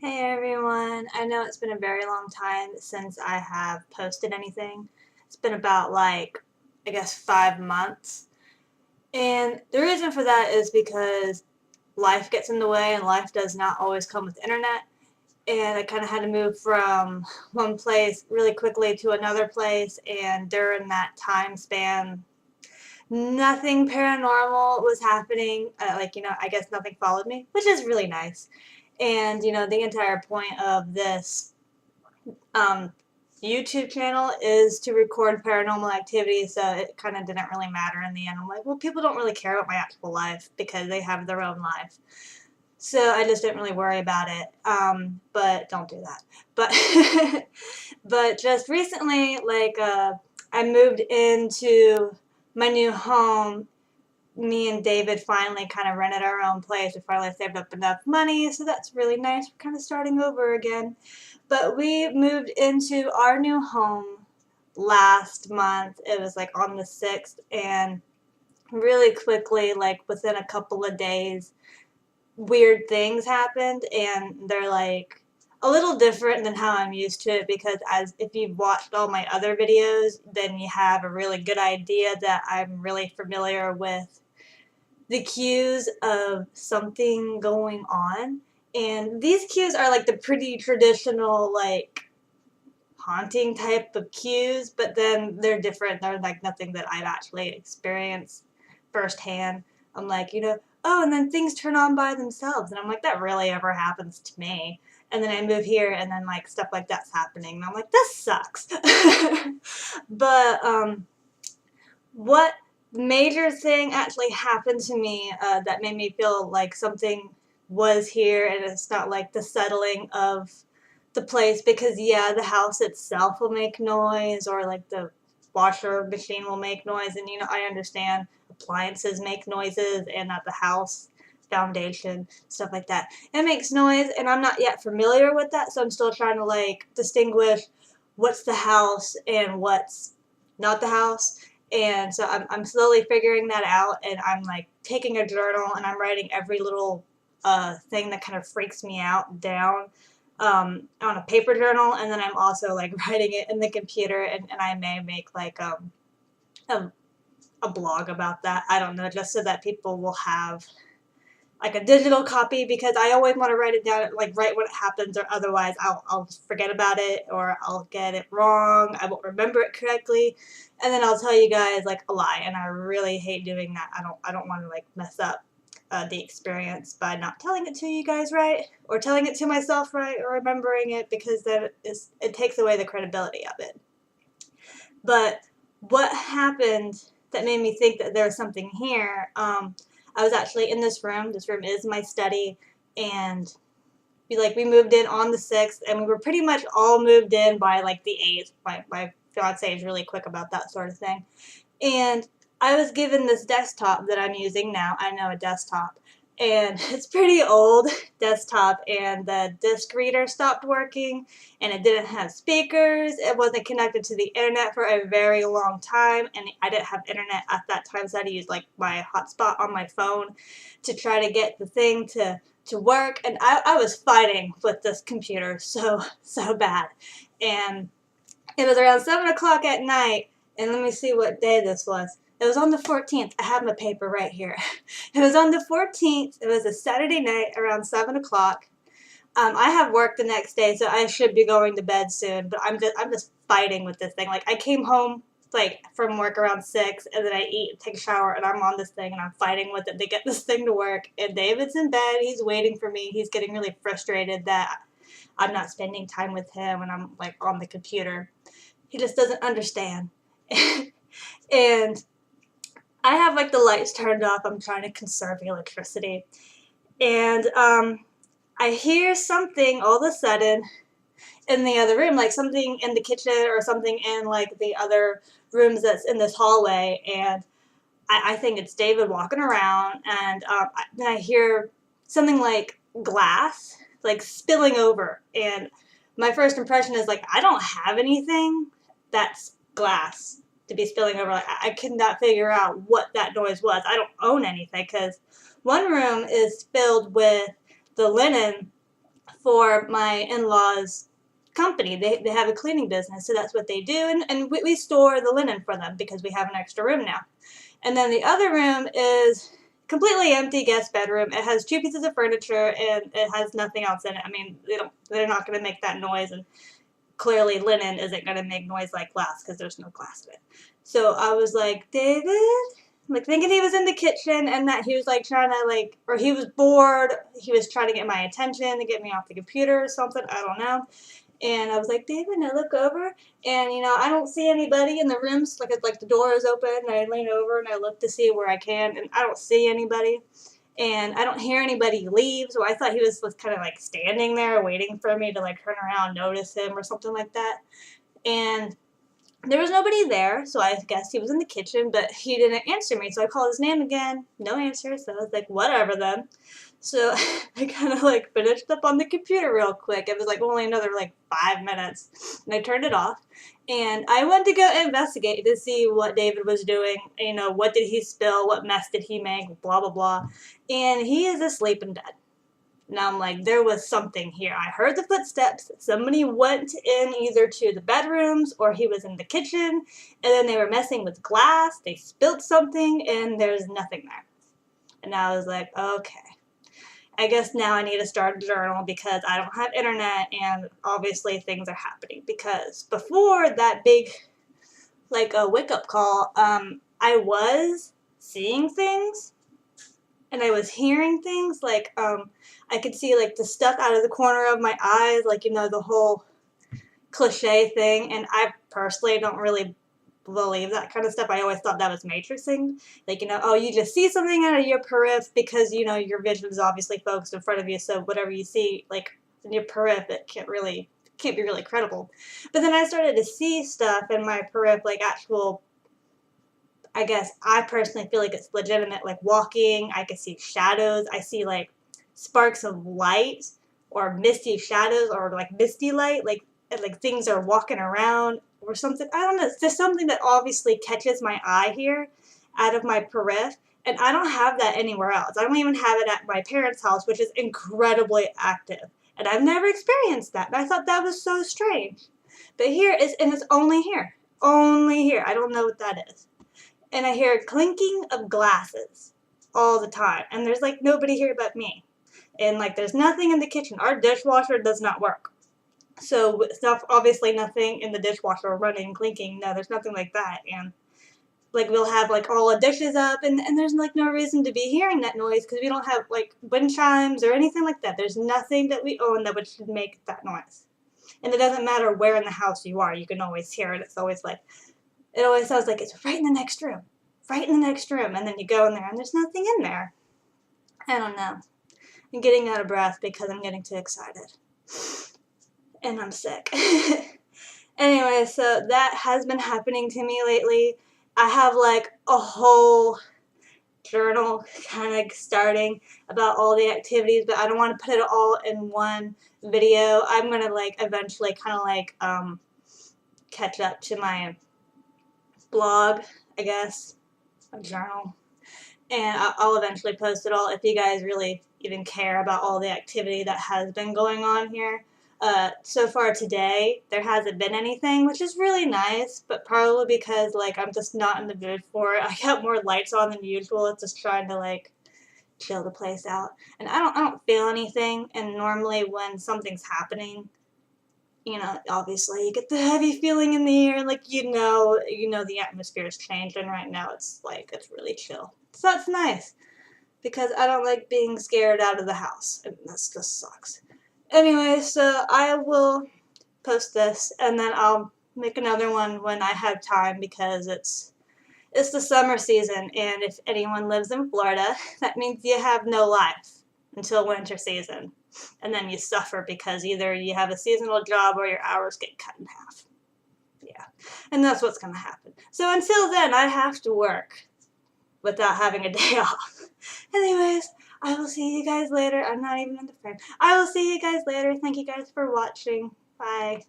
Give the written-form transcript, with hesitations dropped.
Hey everyone, I know it's been a very long time since I have posted anything. It's been about I guess 5 months. And the reason for that is because life gets in the way and life does not always come with internet. And I kind of had to move from one place really quickly to another place. And during that time span, nothing paranormal was happening. I guess nothing followed me, which is really nice. And, the entire point of this um, YouTube channel is to record paranormal activity, so it kind of didn't really matter in the end. I'm like, well, people don't really care about my actual life because they have their own life. So I just didn't really worry about it. But don't do that. But but just recently, I moved into my new home. Me and David finally kind of rented our own place. We finally saved up enough money, so that's really nice. We're kind of starting over again. But we moved into our new home last month. It was like on the 6th, and really quickly, like within a couple of days, weird things happened, and they're like a little different than how I'm used to it because as if you've watched all my other videos, then you have a really good idea that I'm really familiar with the cues of something going on. And these cues are like the pretty traditional, like haunting type of cues, but then they're different. They're like nothing that I've actually experienced firsthand. I'm like, oh, and then things turn on by themselves. And I'm like, that really ever happens to me. And then I move here and then like stuff like that's happening. And I'm like, this sucks. But what major thing actually happened to me that made me feel like something was here and it's not like the settling of the place because yeah, the house itself will make noise or like the washer machine will make noise, and I understand appliances make noises and that the house foundation stuff like that, it makes noise, and I'm not yet familiar with that, so I'm still trying to like distinguish what's the house and what's not the house. And so I'm slowly figuring that out, and I'm like taking a journal and I'm writing every little thing that kind of freaks me out down on a paper journal, and then I'm also like writing it in the computer, and I may make like a, a blog about that. I don't know, just so that people will have like a digital copy because I always want to write it down, like right when it happens, or otherwise I'll forget about it or I'll get it wrong. I won't remember it correctly, and then I'll tell you guys like a lie, and I really hate doing that. I don't want to like mess up the experience by not telling it to you guys right, or telling it to myself right, or remembering it because it takes away the credibility of it. But what happened that made me think that there was something here? I was actually in this room. This room is my study, and we moved in on the 6th, and we were pretty much all moved in by like the 8th. My fiance is really quick about that sort of thing, and I was given this desktop that I'm using now. I know, a desktop. And it's pretty old desktop, and the disc reader stopped working, and it didn't have speakers. It wasn't connected to the internet for a very long time, and I didn't have internet at that time, so I had to use like my hotspot on my phone to try to get the thing to work. And I was fighting with this computer so bad. And it was around 7 o'clock at night, and let me see what day this was. It was on the 14th. I have my paper right here. It was on the 14th. It was a Saturday night around 7 o'clock. I have work the next day, so I should be going to bed soon, but I'm just fighting with this thing. Like, I came home like from work around 6, and then I eat, take a shower, and I'm on this thing, and I'm fighting with it to get this thing to work. And David's in bed. He's waiting for me. He's getting really frustrated that I'm not spending time with him when I'm like on the computer. He just doesn't understand. And I have like the lights turned off. I'm trying to conserve electricity. And I hear something all of a sudden in the other room, like something in the kitchen or something in like the other rooms that's in this hallway. And I think it's David walking around, and then I hear something like glass like spilling over. And my first impression is like, I don't have anything that's glass to be spilling over. Like, I could not figure out what that noise was. I don't own anything because one room is filled with the linen for my in-laws' company. They have a cleaning business, so that's what they do, and we store the linen for them because we have an extra room now. And then the other room is completely empty guest bedroom. It has 2 pieces of furniture and it has nothing else in it. I mean, they're not going to make that noise, and clearly linen isn't going to make noise like glass because there's no glass in it. So I was like, David, like thinking he was in the kitchen and that he was like trying to like, or he was bored. He was trying to get my attention to get me off the computer or something. I don't know. And I was like, David, and I look over, and I don't see anybody in the rooms. Like the door is open, and I lean over and I look to see where I can, and I don't see anybody, and I don't hear anybody leave. So I thought he was kind of like standing there waiting for me to like turn around, notice him, or something like that. And there was nobody there, so I guess he was in the kitchen, but he didn't answer me. So I called his name again, no answer. So I was like, whatever then. So I kind of like finished up on the computer real quick. It was like only another like 5 minutes, and I turned it off. And I went to go investigate to see what David was doing. What did he spill? What mess did he make? Blah, blah, blah. And he is asleep and dead. Now I'm like, there was something here. I heard the footsteps. Somebody went in either to the bedrooms or he was in the kitchen, and then they were messing with glass. They spilled something, and there's nothing there. And I was like, okay. I guess now I need to start a journal because I don't have internet, and obviously things are happening. Because before that big, like a wake-up call, I was seeing things, and I was hearing things, like, I could see, like, the stuff out of the corner of my eyes, like, the whole cliche thing, and I personally don't really believe that kind of stuff. I always thought that was matrixing, like, oh, you just see something out of your periph because, your vision is obviously focused in front of you, so whatever you see, like, in your periph, it can't be really credible. But then I started to see stuff in my periph, like, actual, I guess I personally feel like it's legitimate, like walking. I can see shadows. I see like sparks of light or misty shadows or like misty light, like things are walking around or something. I don't know. It's just something that obviously catches my eye here out of my periph, and I don't have that anywhere else. I don't even have it at my parents' house, which is incredibly active, and I've never experienced that. And I thought that was so strange. But here is, and it's only here. Only here. I don't know what that is. And I hear clinking of glasses all the time. And there's like nobody here but me. And like there's nothing in the kitchen. Our dishwasher does not work. So stuff, obviously nothing in the dishwasher running, clinking. No, there's nothing like that. And like we'll have like all the dishes up, and there's like no reason to be hearing that noise because we don't have like wind chimes or anything like that. There's nothing that we own that would make that noise. And it doesn't matter where in the house you are, you can always hear it. It's always like, it always sounds like it's right in the next room, right in the next room. And then you go in there and there's nothing in there. I don't know. I'm getting out of breath because I'm getting too excited. And I'm sick. Anyway, so that has been happening to me lately. I have like a whole journal kind of starting about all the activities, but I don't want to put it all in one video. I'm going to like eventually kind of like catch up to my blog, I guess, a journal, and I'll eventually post it all if you guys really even care about all the activity that has been going on here. So far today, there hasn't been anything, which is really nice, but probably because, like, I'm just not in the mood for it. I got more lights on than usual. It's just trying to, like, chill the place out. And I don't feel anything, and normally when something's happening, obviously you get the heavy feeling in the air, like, the atmosphere is changed, and right now it's, like, it's really chill. So that's nice, because I don't like being scared out of the house, and that just sucks. Anyway, so I will post this, and then I'll make another one when I have time, because it's the summer season, and if anyone lives in Florida, that means you have no life until winter season, and then you suffer because either you have a seasonal job or your hours get cut in half. Yeah, and that's what's going to happen. So until then, I have to work without having a day off. Anyways, I will see you guys later. I'm not even in the frame. I will see you guys later. Thank you guys for watching. Bye.